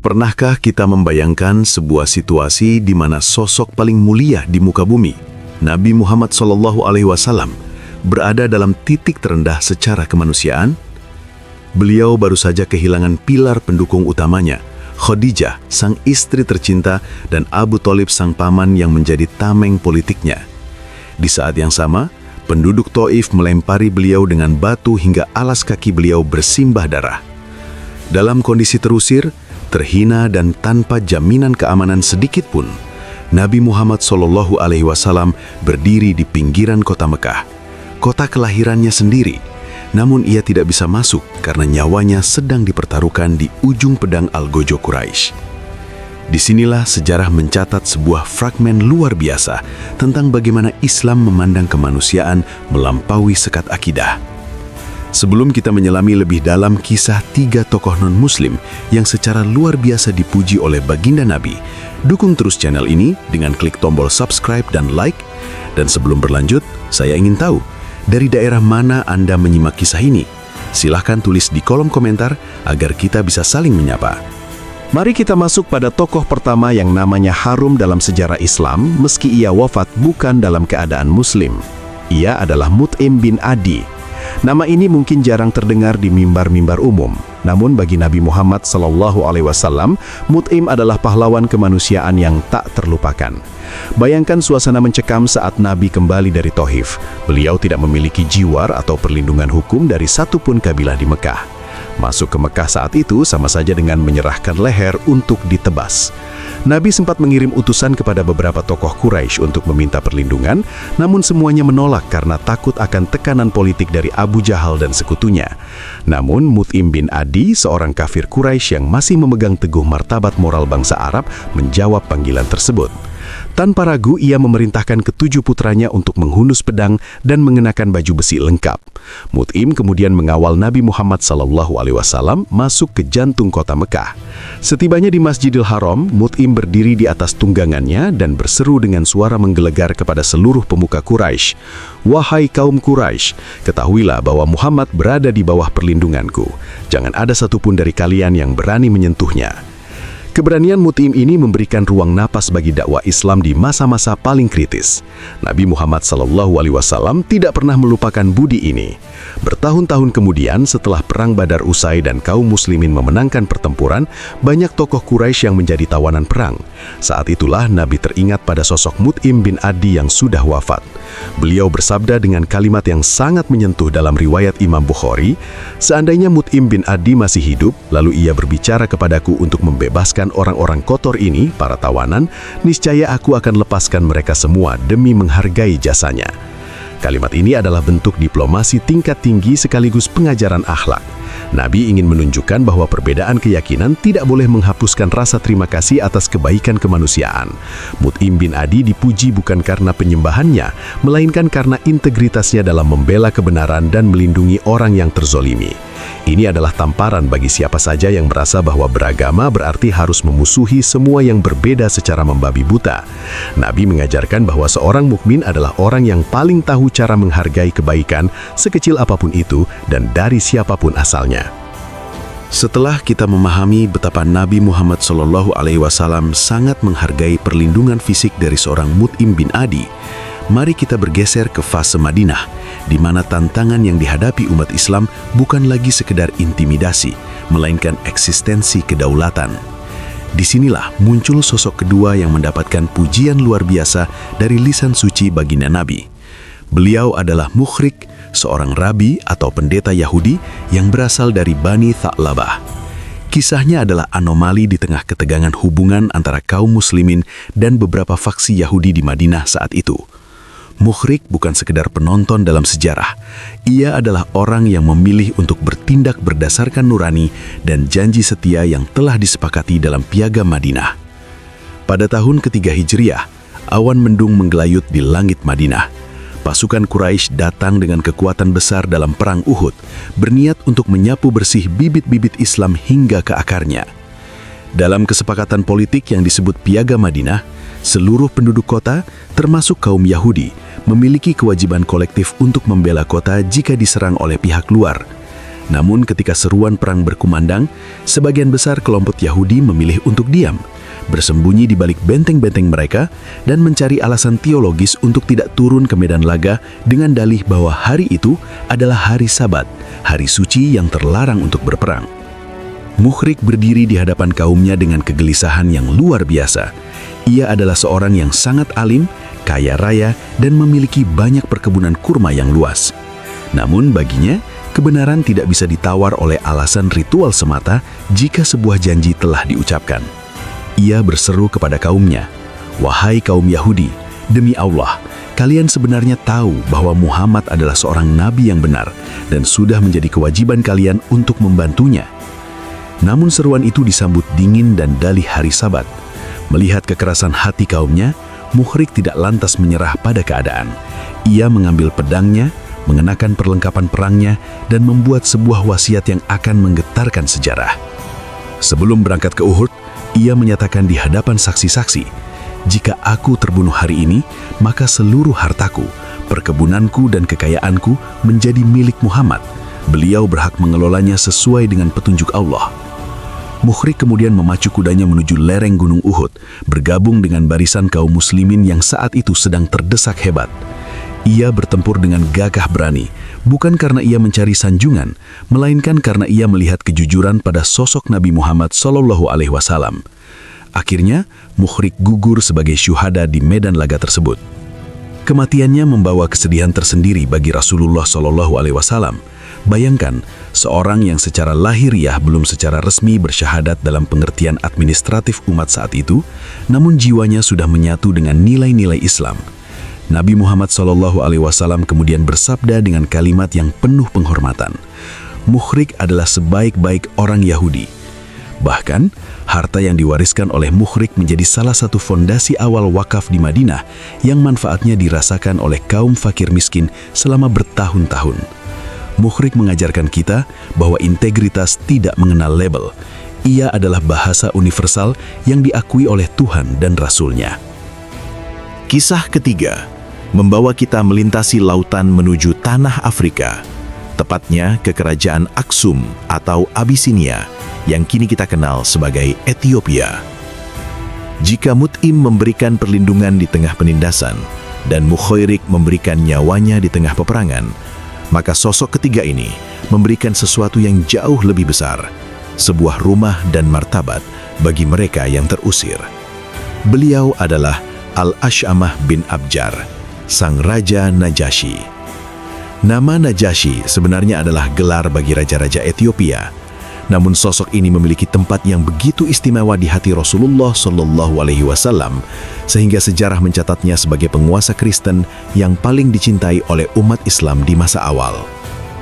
Pernahkah kita membayangkan sebuah situasi di mana sosok paling mulia di muka bumi, Nabi Muhammad SAW, berada dalam titik terendah secara kemanusiaan? Beliau baru saja kehilangan pilar pendukung utamanya, Khadijah, sang istri tercinta, dan Abu Thalib, sang paman yang menjadi tameng politiknya. Di saat yang sama, penduduk Taif melempari beliau dengan batu hingga alas kaki beliau bersimbah darah. Dalam kondisi terusir, terhina dan tanpa jaminan keamanan sedikit pun, Nabi Muhammad SAW berdiri di pinggiran kota Mekah, kota kelahirannya sendiri. Namun ia tidak bisa masuk karena nyawanya sedang dipertaruhkan di ujung pedang Al-Gojo Quraisy. Disinilah sejarah mencatat sebuah fragmen luar biasa tentang bagaimana Islam memandang kemanusiaan melampaui sekat akidah. Sebelum kita menyelami lebih dalam kisah 3 tokoh non-muslim yang secara luar biasa dipuji oleh baginda Nabi, dukung terus channel ini dengan klik tombol subscribe dan like. Dan sebelum berlanjut, saya ingin tahu, dari daerah mana Anda menyimak kisah ini? Silahkan tulis di kolom komentar agar kita bisa saling menyapa. Mari kita masuk pada tokoh pertama yang namanya harum dalam sejarah Islam meski ia wafat bukan dalam keadaan muslim. Ia adalah Mut'im bin Adi. Nama ini mungkin jarang terdengar di mimbar-mimbar umum. Namun bagi Nabi Muhammad SAW, Mut'im adalah pahlawan kemanusiaan yang tak terlupakan. Bayangkan suasana mencekam saat Nabi kembali dari Taif. Beliau tidak memiliki jiwar atau perlindungan hukum dari satupun kabilah di Mekah. Masuk ke Mekah saat itu sama saja dengan menyerahkan leher untuk ditebas. Nabi sempat mengirim utusan kepada beberapa tokoh Quraisy untuk meminta perlindungan, namun semuanya menolak karena takut akan tekanan politik dari Abu Jahal dan sekutunya. Namun Mut'im bin Adi, seorang kafir Quraisy yang masih memegang teguh martabat moral bangsa Arab, menjawab panggilan tersebut. Tanpa ragu, ia memerintahkan ke-7 putranya untuk menghunus pedang dan mengenakan baju besi lengkap. Mut'im kemudian mengawal Nabi Muhammad SAW masuk ke jantung kota Mekah. Setibanya di Masjidil Haram, Mut'im berdiri di atas tunggangannya dan berseru dengan suara menggelegar kepada seluruh pemuka Quraisy, "Wahai kaum Quraisy, ketahuilah bahwa Muhammad berada di bawah perlindunganku. Jangan ada satupun dari kalian yang berani menyentuhnya." Keberanian Mut'im ini memberikan ruang napas bagi dakwah Islam di masa-masa paling kritis. Nabi Muhammad SAW tidak pernah melupakan budi ini. Bertahun-tahun kemudian, setelah Perang Badar usai dan kaum muslimin memenangkan pertempuran, banyak tokoh Quraisy yang menjadi tawanan perang. Saat itulah Nabi teringat pada sosok Mut'im bin Adi yang sudah wafat. Beliau bersabda dengan kalimat yang sangat menyentuh dalam riwayat Imam Bukhari, "Seandainya Mut'im bin Adi masih hidup, lalu ia berbicara kepadaku untuk membebaskan orang-orang kotor ini, para tawanan, niscaya aku akan lepaskan mereka semua demi menghargai jasanya." Kalimat ini adalah bentuk diplomasi tingkat tinggi sekaligus pengajaran akhlak. Nabi ingin menunjukkan bahwa perbedaan keyakinan tidak boleh menghapuskan rasa terima kasih atas kebaikan kemanusiaan. Mut'im bin Adi dipuji bukan karena penyembahannya, melainkan karena integritasnya dalam membela kebenaran dan melindungi orang yang terzolimi. Ini adalah tamparan bagi siapa saja yang merasa bahwa beragama berarti harus memusuhi semua yang berbeda secara membabi buta. Nabi mengajarkan bahwa seorang mukmin adalah orang yang paling tahu cara menghargai kebaikan, sekecil apapun itu dan dari siapapun asalnya. Setelah kita memahami betapa Nabi Muhammad SAW sangat menghargai perlindungan fisik dari seorang Mut'im bin Adi, mari kita bergeser ke fase Madinah, di mana tantangan yang dihadapi umat Islam bukan lagi sekedar intimidasi, melainkan eksistensi kedaulatan. Disinilah muncul sosok kedua yang mendapatkan pujian luar biasa dari lisan suci baginda Nabi. Beliau adalah Mukhrik, seorang rabi atau pendeta Yahudi yang berasal dari Bani Tha'labah. Kisahnya adalah anomali di tengah ketegangan hubungan antara kaum muslimin dan beberapa faksi Yahudi di Madinah saat itu. Mukhrik bukan sekedar penonton dalam sejarah. Ia adalah orang yang memilih untuk bertindak berdasarkan nurani dan janji setia yang telah disepakati dalam Piagam Madinah. Pada tahun ketiga Hijriah, awan mendung menggelayut di langit Madinah. Pasukan Quraisy datang dengan kekuatan besar dalam perang Uhud, berniat untuk menyapu bersih bibit-bibit Islam hingga ke akarnya. Dalam kesepakatan politik yang disebut Piagam Madinah, seluruh penduduk kota, termasuk kaum Yahudi, memiliki kewajiban kolektif untuk membela kota jika diserang oleh pihak luar. Namun ketika seruan perang berkumandang, sebagian besar kelompok Yahudi memilih untuk diam, bersembunyi di balik benteng-benteng mereka dan mencari alasan teologis untuk tidak turun ke medan laga dengan dalih bahwa hari itu adalah hari Sabat, hari suci yang terlarang untuk berperang. Mukhrik berdiri di hadapan kaumnya dengan kegelisahan yang luar biasa. Ia adalah seorang yang sangat alim, kaya raya, dan memiliki banyak perkebunan kurma yang luas. Namun baginya, kebenaran tidak bisa ditawar oleh alasan ritual semata jika sebuah janji telah diucapkan. Ia berseru kepada kaumnya, "Wahai kaum Yahudi, demi Allah, kalian sebenarnya tahu bahwa Muhammad adalah seorang nabi yang benar dan sudah menjadi kewajiban kalian untuk membantunya." Namun seruan itu disambut dingin dan dalih hari Sabat. Melihat kekerasan hati kaumnya, Mukhrik tidak lantas menyerah pada keadaan. Ia mengambil pedangnya, mengenakan perlengkapan perangnya, dan membuat sebuah wasiat yang akan menggetarkan sejarah. Sebelum berangkat ke Uhud, ia menyatakan di hadapan saksi-saksi, "Jika aku terbunuh hari ini, maka seluruh hartaku, perkebunanku dan kekayaanku menjadi milik Muhammad. Beliau berhak mengelolanya sesuai dengan petunjuk Allah." Mukhrik kemudian memacu kudanya menuju lereng Gunung Uhud, bergabung dengan barisan kaum muslimin yang saat itu sedang terdesak hebat. Ia bertempur dengan gagah berani, bukan karena ia mencari sanjungan, melainkan karena ia melihat kejujuran pada sosok Nabi Muhammad SAW. Akhirnya, Mukhrik gugur sebagai syuhada di medan laga tersebut. Kematiannya membawa kesedihan tersendiri bagi Rasulullah SAW. Bayangkan, seorang yang secara lahiriah belum secara resmi bersyahadat dalam pengertian administratif umat saat itu, namun jiwanya sudah menyatu dengan nilai-nilai Islam. Nabi Muhammad SAW kemudian bersabda dengan kalimat yang penuh penghormatan, "Mukhrik adalah sebaik-baik orang Yahudi." Bahkan, harta yang diwariskan oleh Mukhrik menjadi salah satu fondasi awal wakaf di Madinah yang manfaatnya dirasakan oleh kaum fakir miskin selama bertahun-tahun. Mukhrik mengajarkan kita bahwa integritas tidak mengenal label. Ia adalah bahasa universal yang diakui oleh Tuhan dan Rasul-Nya. Kisah ketiga membawa kita melintasi lautan menuju tanah Afrika, tepatnya ke kerajaan Aksum atau Abisinia yang kini kita kenal sebagai Ethiopia. Jika Mut'im memberikan perlindungan di tengah penindasan dan Mukhairik memberikan nyawanya di tengah peperangan, maka sosok ketiga ini memberikan sesuatu yang jauh lebih besar, sebuah rumah dan martabat bagi mereka yang terusir. Beliau adalah Al-Ash'amah bin Abjar, sang Raja Najasyi. Nama Najasyi sebenarnya adalah gelar bagi raja-raja Ethiopia, namun sosok ini memiliki tempat yang begitu istimewa di hati Rasulullah SAW, sehingga sejarah mencatatnya sebagai penguasa Kristen yang paling dicintai oleh umat Islam di masa awal.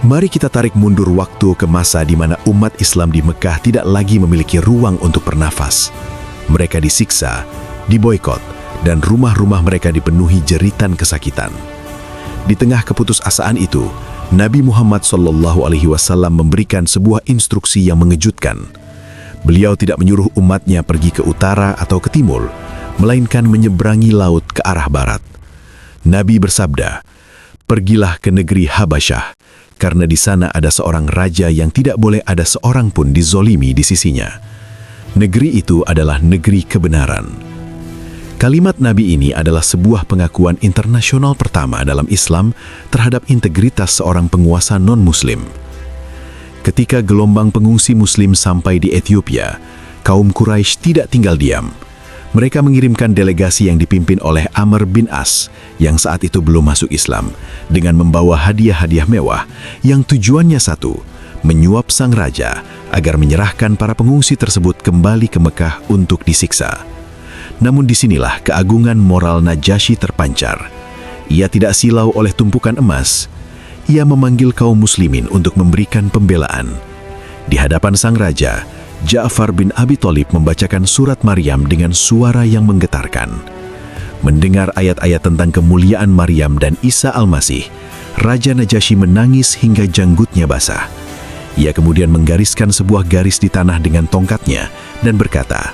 Mari kita tarik mundur waktu ke masa di mana umat Islam di Mekah tidak lagi memiliki ruang untuk bernafas. Mereka disiksa, diboikot, dan rumah-rumah mereka dipenuhi jeritan kesakitan. Di tengah keputusasaan itu, Nabi Muhammad SAW memberikan sebuah instruksi yang mengejutkan. Beliau tidak menyuruh umatnya pergi ke utara atau ke timur, melainkan menyeberangi laut ke arah barat. Nabi bersabda, "Pergilah ke negeri Habasyah, karena di sana ada seorang raja yang tidak boleh ada seorang pun dizolimi di sisinya. Negeri itu adalah negeri kebenaran." Kalimat Nabi ini adalah sebuah pengakuan internasional pertama dalam Islam terhadap integritas seorang penguasa non-Muslim. Ketika gelombang pengungsi Muslim sampai di Ethiopia, kaum Quraisy tidak tinggal diam. Mereka mengirimkan delegasi yang dipimpin oleh Amr bin As, yang saat itu belum masuk Islam, dengan membawa hadiah-hadiah mewah yang tujuannya satu, menyuap sang raja agar menyerahkan para pengungsi tersebut kembali ke Mekah untuk disiksa. Namun disinilah keagungan moral Najasyi terpancar. Ia tidak silau oleh tumpukan emas. Ia memanggil kaum muslimin untuk memberikan pembelaan. Di hadapan sang raja, Ja'far bin Abi Thalib membacakan surat Maryam dengan suara yang menggetarkan. Mendengar ayat-ayat tentang kemuliaan Maryam dan Isa Al-Masih, Raja Najasyi menangis hingga janggutnya basah. Ia kemudian menggariskan sebuah garis di tanah dengan tongkatnya dan berkata,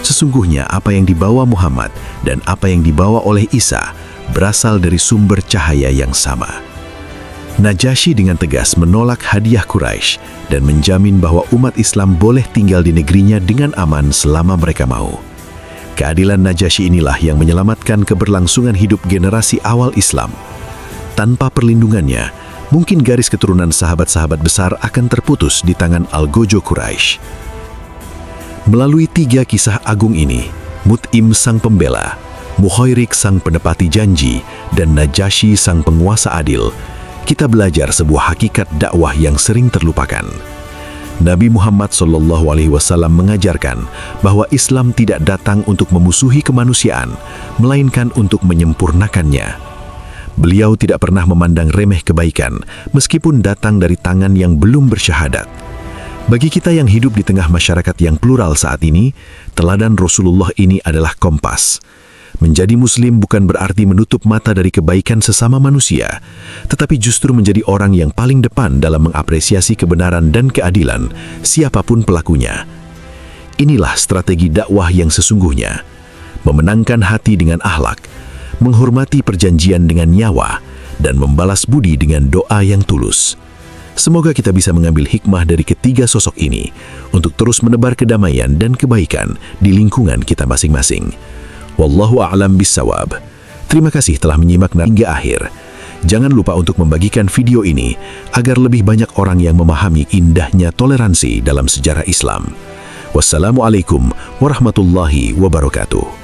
"Sesungguhnya apa yang dibawa Muhammad dan apa yang dibawa oleh Isa berasal dari sumber cahaya yang sama." Najasyi dengan tegas menolak hadiah Quraisy dan menjamin bahwa umat Islam boleh tinggal di negerinya dengan aman selama mereka mau. Keadilan Najasyi inilah yang menyelamatkan keberlangsungan hidup generasi awal Islam. Tanpa perlindungannya, mungkin garis keturunan sahabat-sahabat besar akan terputus di tangan algojo Quraisy. Melalui 3 kisah agung ini, Mut'im sang pembela, Muhairik sang penepati janji, dan Najasyi sang penguasa adil, kita belajar sebuah hakikat dakwah yang sering terlupakan. Nabi Muhammad SAW mengajarkan bahwa Islam tidak datang untuk memusuhi kemanusiaan, melainkan untuk menyempurnakannya. Beliau tidak pernah memandang remeh kebaikan, meskipun datang dari tangan yang belum bersyahadat. Bagi kita yang hidup di tengah masyarakat yang plural saat ini, teladan Rasulullah ini adalah kompas. Menjadi Muslim bukan berarti menutup mata dari kebaikan sesama manusia, tetapi justru menjadi orang yang paling depan dalam mengapresiasi kebenaran dan keadilan, siapapun pelakunya. Inilah strategi dakwah yang sesungguhnya, memenangkan hati dengan akhlak, menghormati perjanjian dengan nyawa, dan membalas budi dengan doa yang tulus. Semoga kita bisa mengambil hikmah dari ketiga sosok ini untuk terus menebar kedamaian dan kebaikan di lingkungan kita masing-masing. Wallahu a'lam bissawab. Terima kasih telah menyimak hingga akhir. Jangan lupa untuk membagikan video ini agar lebih banyak orang yang memahami indahnya toleransi dalam sejarah Islam. Wassalamualaikum warahmatullahi wabarakatuh.